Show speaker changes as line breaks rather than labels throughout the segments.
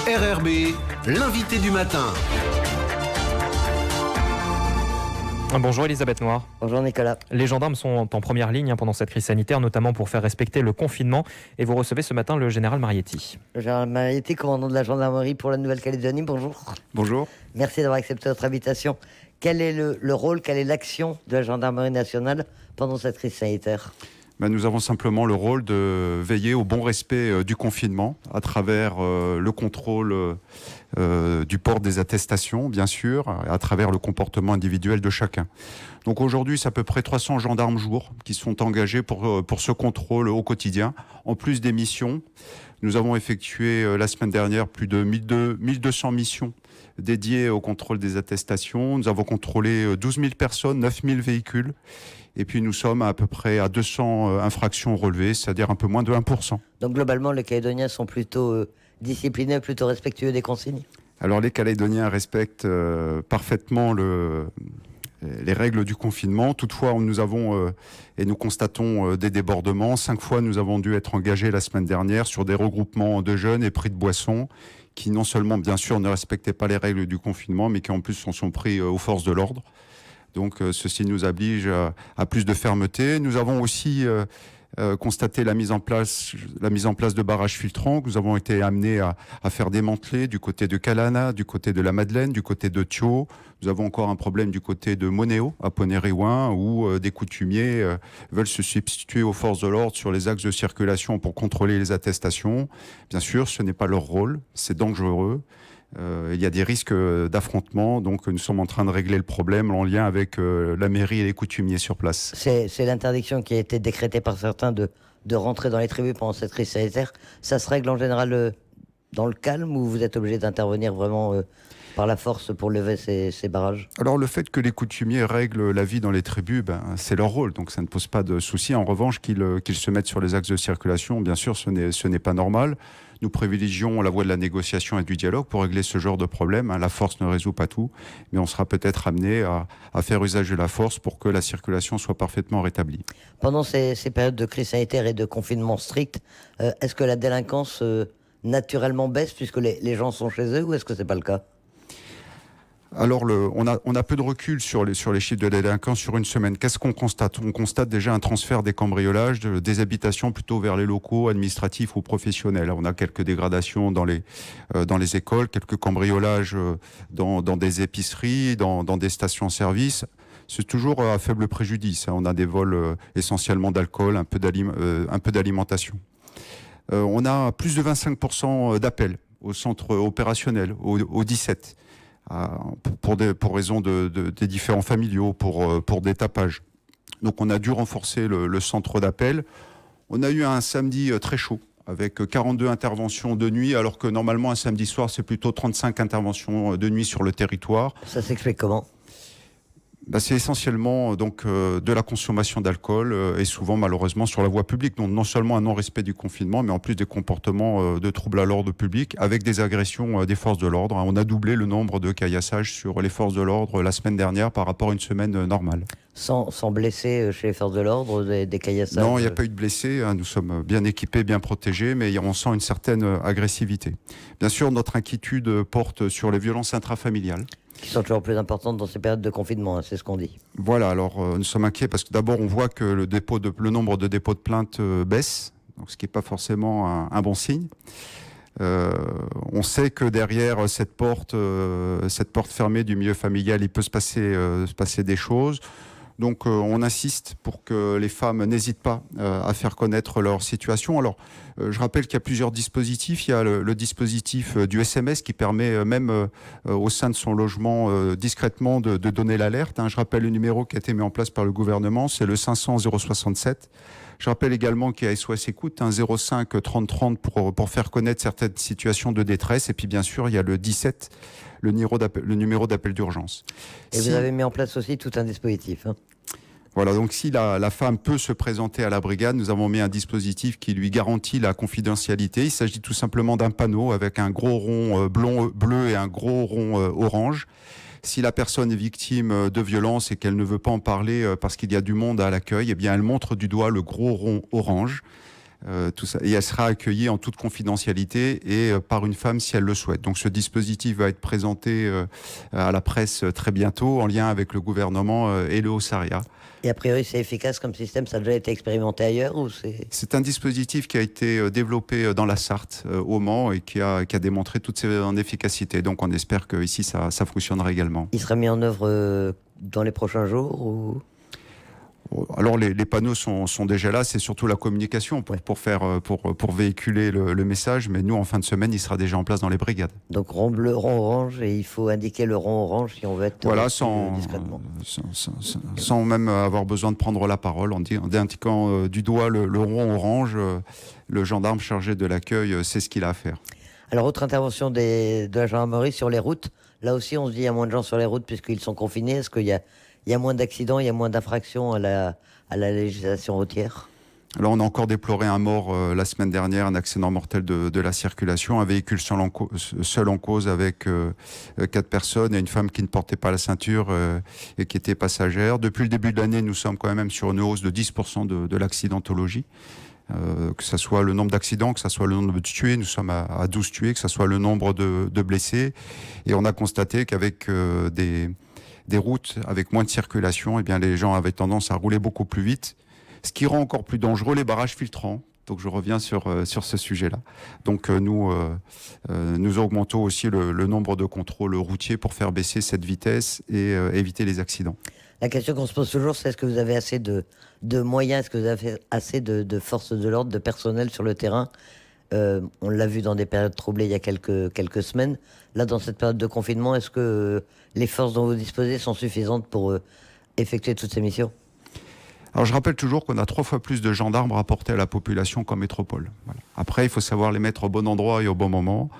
RRB, l'invité du matin.
Bonjour Elisabeth Noir.
Bonjour Nicolas.
Les gendarmes sont en première ligne pendant cette crise sanitaire, notamment pour faire respecter le confinement. Et vous recevez ce matin le général Marietti.
Le général Marietti, commandant de la gendarmerie pour la Nouvelle-Calédonie, bonjour.
Bonjour.
Merci d'avoir accepté notre invitation. Quel est le rôle, quelle est l'action de la gendarmerie nationale pendant cette crise sanitaire ?
Nous avons simplement le rôle de veiller au bon respect du confinement à travers le contrôle du port des attestations, bien sûr, à travers le comportement individuel de chacun. Donc aujourd'hui, c'est à peu près 300 gendarmes jour qui sont engagés pour ce contrôle au quotidien. En plus des missions, nous avons effectué la semaine dernière plus de 1200 missions dédiées au contrôle des attestations. Nous avons contrôlé 12 000 personnes, 9 000 véhicules. Et puis nous sommes à peu près à 200 infractions relevées, c'est-à-dire un peu moins de 1%.
Donc globalement, les Calédoniens sont plutôt disciplinés, plutôt respectueux des consignes ?
Alors les Calédoniens respectent parfaitement les règles du confinement. Toutefois, nous avons et nous constatons des débordements. 5 fois, nous avons dû être engagés la semaine dernière sur des regroupements de jeunes et pris de boissons qui non seulement, bien sûr, ne respectaient pas les règles du confinement, mais qui en plus sont pris aux forces de l'ordre. Donc ceci nous oblige à plus de fermeté. Nous avons aussi constaté la mise en place de barrages filtrants que nous avons été amenés à faire démanteler du côté de Kalana, du côté de la Madeleine, du côté de Thio. Nous avons encore un problème du côté de Monéo, à Ponériouin, où des coutumiers veulent se substituer aux forces de l'ordre sur les axes de circulation pour contrôler les attestations. Bien sûr, ce n'est pas leur rôle, c'est dangereux. Il y a des risques d'affrontement, donc nous sommes en train de régler le problème en lien avec la mairie et les coutumiers sur place.
C'est l'interdiction qui a été décrétée par certains de rentrer dans les tribus pendant cette crise sanitaire. Ça se règle en général dans le calme ou vous êtes obligé d'intervenir vraiment par la force pour lever ces barrages ?
Alors le fait que les coutumiers règlent la vie dans les tribus, c'est leur rôle, donc ça ne pose pas de souci. En revanche, qu'ils se mettent sur les axes de circulation, bien sûr, ce n'est pas normal. Nous privilégions la voie de la négociation et du dialogue pour régler ce genre de problème. La force ne résout pas tout, mais on sera peut-être amené à faire usage de la force pour que la circulation soit parfaitement rétablie.
Pendant ces périodes de crise sanitaire et de confinement strict, est-ce que la délinquance naturellement baisse puisque les gens sont chez eux ou est-ce que c'est pas le cas ?
Alors, on a peu de recul sur les chiffres de délinquance sur une semaine. Qu'est-ce qu'on constate ? On constate déjà un transfert des cambriolages, des habitations plutôt vers les locaux administratifs ou professionnels. On a quelques dégradations dans les écoles, quelques cambriolages dans des épiceries, dans des stations-service. C'est toujours à faible préjudice. On a des vols essentiellement d'alcool, un peu d'alimentation. On a plus de 25% d'appels au centre opérationnel, au 17. Pour raison des différents familiaux, pour des tapages. Donc on a dû renforcer le centre d'appel. On a eu un samedi très chaud, avec 42 interventions de nuit, alors que normalement un samedi soir, c'est plutôt 35 interventions de nuit sur le territoire.
Ça s'explique comment ?
C'est essentiellement de la consommation d'alcool et souvent malheureusement sur la voie publique. Donc non seulement un non-respect du confinement, mais en plus des comportements de troubles à l'ordre public avec des agressions des forces de l'ordre. On a doublé le nombre de caillassages sur les forces de l'ordre la semaine dernière par rapport à une semaine normale.
Sans blessés chez les forces de l'ordre, des caillassages ?
Non, il n'y a pas eu de blessés. Nous sommes bien équipés, bien protégés, mais on sent une certaine agressivité. Bien sûr, notre inquiétude porte sur les violences intrafamiliales.
Qui sont toujours plus importantes dans ces périodes de confinement, c'est ce qu'on dit.
Voilà, alors nous sommes inquiets parce que d'abord on voit que le nombre de dépôts de plaintes baisse, donc ce qui n'est pas forcément un bon signe. On sait que derrière cette porte fermée du milieu familial, il peut se passer des choses. Donc on insiste pour que les femmes n'hésitent pas à faire connaître leur situation. Alors je rappelle qu'il y a plusieurs dispositifs. Il y a le dispositif du SMS qui permet même au sein de son logement discrètement de donner l'alerte. Je rappelle le numéro qui a été mis en place par le gouvernement, c'est le 500 067. Je rappelle également qu'il y a SOS Écoute, 05 30 30 pour faire connaître certaines situations de détresse. Et puis bien sûr, il y a le 17, le numéro d'appel d'urgence.
Et vous avez mis en place aussi tout un dispositif.
Voilà, donc si la femme peut se présenter à la brigade, nous avons mis un dispositif qui lui garantit la confidentialité. Il s'agit tout simplement d'un panneau avec un gros rond bleu et un gros rond orange. Si la personne est victime de violence et qu'elle ne veut pas en parler parce qu'il y a du monde à l'accueil, eh bien elle montre du doigt le gros rond orange. tout ça. Et elle sera accueillie en toute confidentialité et par une femme si elle le souhaite. Donc ce dispositif va être présenté à la presse très bientôt en lien avec le gouvernement et le Haut-Saria.
Et a priori, c'est efficace comme système, ça a déjà été expérimenté ailleurs ou
C'est un dispositif qui a été développé dans la Sarthe, au Mans, et qui a démontré toute son efficacité. Donc on espère qu'ici, ça fonctionnera également.
Il sera mis en œuvre dans les prochains jours ou...
Alors les panneaux sont déjà là, c'est surtout la communication pour véhiculer le message, mais nous en fin de semaine il sera déjà en place dans les brigades.
Donc rond bleu, rond orange, et il faut indiquer le rond orange si on veut être discrètement.
Sans même avoir besoin de prendre la parole, en indiquant du doigt le rond orange, le gendarme chargé de l'accueil sait ce qu'il a à faire.
Alors autre intervention de la gendarmerie sur les routes, là aussi on se dit il y a moins de gens sur les routes puisqu'ils sont confinés, est-ce qu'il y a moins d'accidents, il y a moins d'infractions à la législation routière?
Alors on a encore déploré un mort la semaine dernière, un accident mortel de la circulation, un véhicule seul en cause avec 4 personnes et une femme qui ne portait pas la ceinture et qui était passagère. Depuis le début de l'année, nous sommes quand même sur une hausse de 10% de l'accidentologie. Que ce soit le nombre d'accidents, que ce soit le nombre de tués, nous sommes à 12 tués, que ce soit le nombre de blessés. Et on a constaté qu'avec des routes avec moins de circulation, eh bien, les gens avaient tendance à rouler beaucoup plus vite, ce qui rend encore plus dangereux les barrages filtrants. Donc je reviens sur ce sujet-là. Donc nous augmentons aussi le nombre de contrôles routiers pour faire baisser cette vitesse et éviter les accidents.
La question qu'on se pose toujours, c'est est-ce que vous avez assez de moyens, est-ce que vous avez assez de forces de l'ordre, de personnel sur le terrain? On l'a vu dans des périodes troublées il y a quelques semaines. Là, dans cette période de confinement, est-ce que les forces dont vous disposez sont suffisantes pour effectuer toutes ces missions?
Alors je rappelle toujours qu'on a 3 fois plus de gendarmes rapportés à la population qu'en métropole. Voilà. Après, il faut savoir les mettre au bon endroit et au bon moment.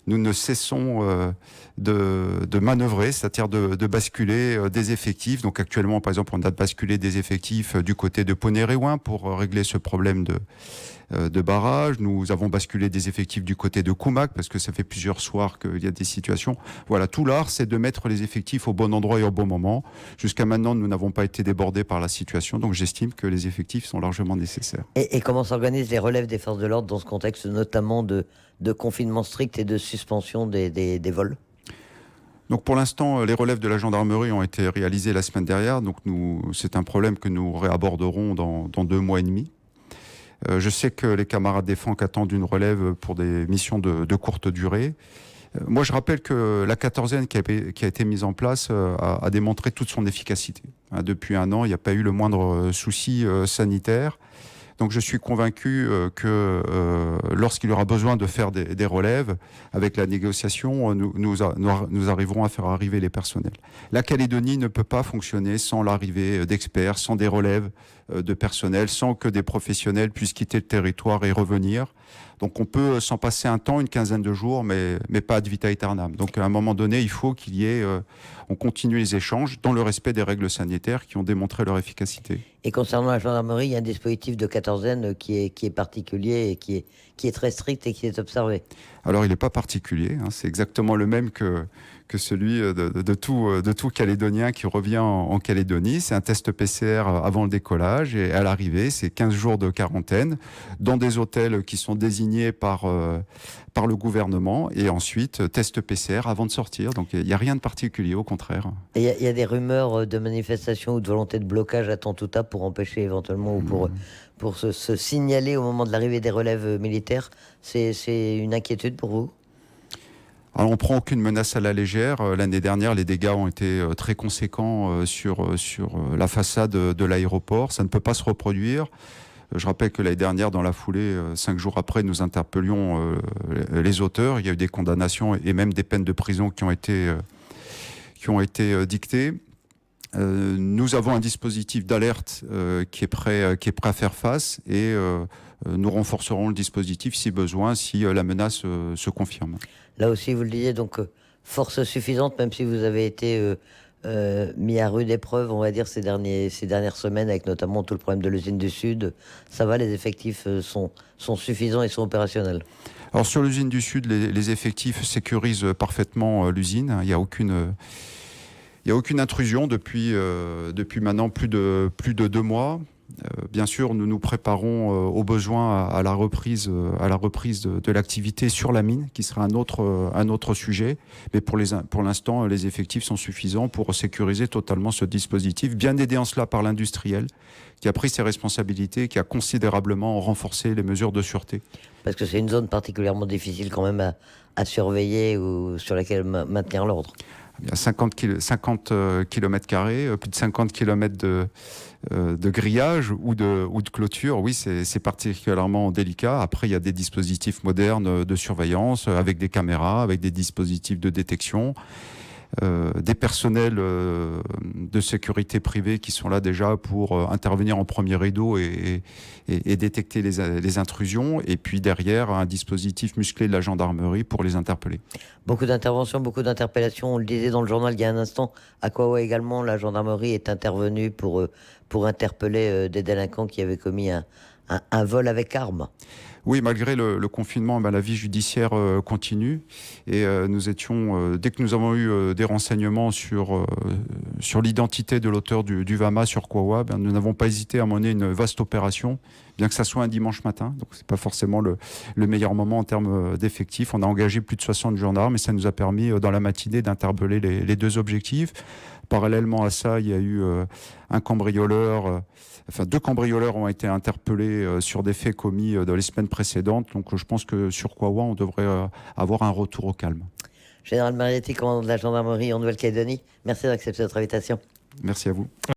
Nous ne cessons de manœuvrer, c'est-à-dire de basculer des effectifs. Donc actuellement, par exemple, on a basculé des effectifs du côté de Poney-Réouin pour régler ce problème de barrage. Nous avons basculé des effectifs du côté de Coumac parce que ça fait plusieurs soirs qu'il y a des situations. Voilà, tout l'art, c'est de mettre les effectifs au bon endroit et au bon moment. Jusqu'à maintenant, nous n'avons pas été débordés par la situation, donc j'estime que les effectifs sont largement nécessaires.
Et comment s'organisent les relèves des forces de l'ordre dans ce contexte, notamment de confinement strict et de suspension des vols?
Donc pour l'instant, les relèves de la gendarmerie ont été réalisées la semaine dernière. Donc c'est un problème que nous réaborderons dans 2 mois et demi. Je sais que les camarades des FANC attendent une relève pour des missions de courte durée. Moi, je rappelle que la 14e qui a été mise en place a démontré toute son efficacité. Depuis 1 an, il n'y a pas eu le moindre souci sanitaire. Donc je suis convaincu que lorsqu'il y aura besoin de faire des relèves, avec la négociation, nous arriverons à faire arriver les personnels. La Calédonie ne peut pas fonctionner sans l'arrivée d'experts, sans des relèves de personnel, sans que des professionnels puissent quitter le territoire et revenir. Donc on peut s'en passer un temps, une quinzaine de jours, mais pas ad vitam aeternam. Donc à un moment donné, il faut qu'il y ait... on continue les échanges dans le respect des règles sanitaires qui ont démontré leur efficacité. Et
concernant la gendarmerie, il y a un dispositif de quatorzaine qui est particulier et qui est très strict et qui est observé.
Alors il n'est pas particulier, c'est exactement le même que celui de tout Calédonien qui revient en Calédonie. C'est un test PCR avant le décollage et à l'arrivée, c'est 15 jours de quarantaine dans des hôtels qui sont désignés par le gouvernement et ensuite test PCR avant de sortir. Donc il n'y a rien de particulier, au contraire.
Et il y a des rumeurs de manifestations ou de volonté de blocage à Tontouta pour empêcher éventuellement ou pour se signaler au moment de l'arrivée des relèves militaires. C'est une inquiétude pour vous?
Alors, on ne prend aucune menace à la légère. L'année dernière, les dégâts ont été très conséquents sur la façade de l'aéroport. Ça ne peut pas se reproduire. Je rappelle que l'année dernière, dans la foulée, 5 jours après, nous interpellions les auteurs. Il y a eu des condamnations et même des peines de prison qui ont été dictées. Nous avons un dispositif d'alerte qui est prêt à faire face et nous renforcerons le dispositif si besoin, si la menace se confirme.
Là aussi, vous le disiez, donc force suffisante, même si vous avez été mis à rude épreuve, on va dire, ces dernières semaines, avec notamment tout le problème de l'usine du Sud. Ça va, les effectifs sont suffisants et sont opérationnels?
Alors sur l'usine du Sud, les effectifs sécurisent parfaitement l'usine. Il n'y a aucune intrusion depuis maintenant plus de 2 mois. Bien sûr, nous nous préparons aux besoins à la reprise de l'activité sur la mine, qui sera un autre sujet. Mais pour l'instant, les effectifs sont suffisants pour sécuriser totalement ce dispositif, bien aidé en cela par l'industriel, qui a pris ses responsabilités, qui a considérablement renforcé les mesures de sûreté.
Parce que c'est une zone particulièrement difficile quand même à surveiller ou sur laquelle maintenir l'ordre.
Il y a 50 km², plus de 50 km de grillage ou de clôture. Oui, c'est particulièrement délicat. Après, il y a des dispositifs modernes de surveillance avec des caméras, avec des dispositifs de détection. Des personnels de sécurité privée qui sont là déjà pour intervenir en premier rideau et détecter les intrusions. Et puis derrière, un dispositif musclé de la gendarmerie pour les interpeller.
Beaucoup d'interventions, beaucoup d'interpellations. On le disait dans le journal il y a un instant. À Kawa également, la gendarmerie est intervenue pour interpeller des délinquants qui avaient commis un vol avec arme.
Oui, malgré le confinement, la vie judiciaire continue. Et dès que nous avons eu des renseignements sur l'identité de l'auteur du VAMA sur Kawa, nous n'avons pas hésité à mener une vaste opération, bien que ça soit un dimanche matin. Donc, c'est pas forcément le meilleur moment en termes d'effectifs. On a engagé plus de 60 gendarmes et ça nous a permis, dans la matinée, d'interpeller les deux objectifs. Parallèlement à ça, il y a eu deux cambrioleurs ont été interpellés sur des faits commis dans les semaines précédentes. Donc je pense que sur Kawa, on devrait avoir un retour au calme.
Général Marietti, commandant de la gendarmerie en Nouvelle-Calédonie, merci d'accepter notre invitation.
Merci à vous.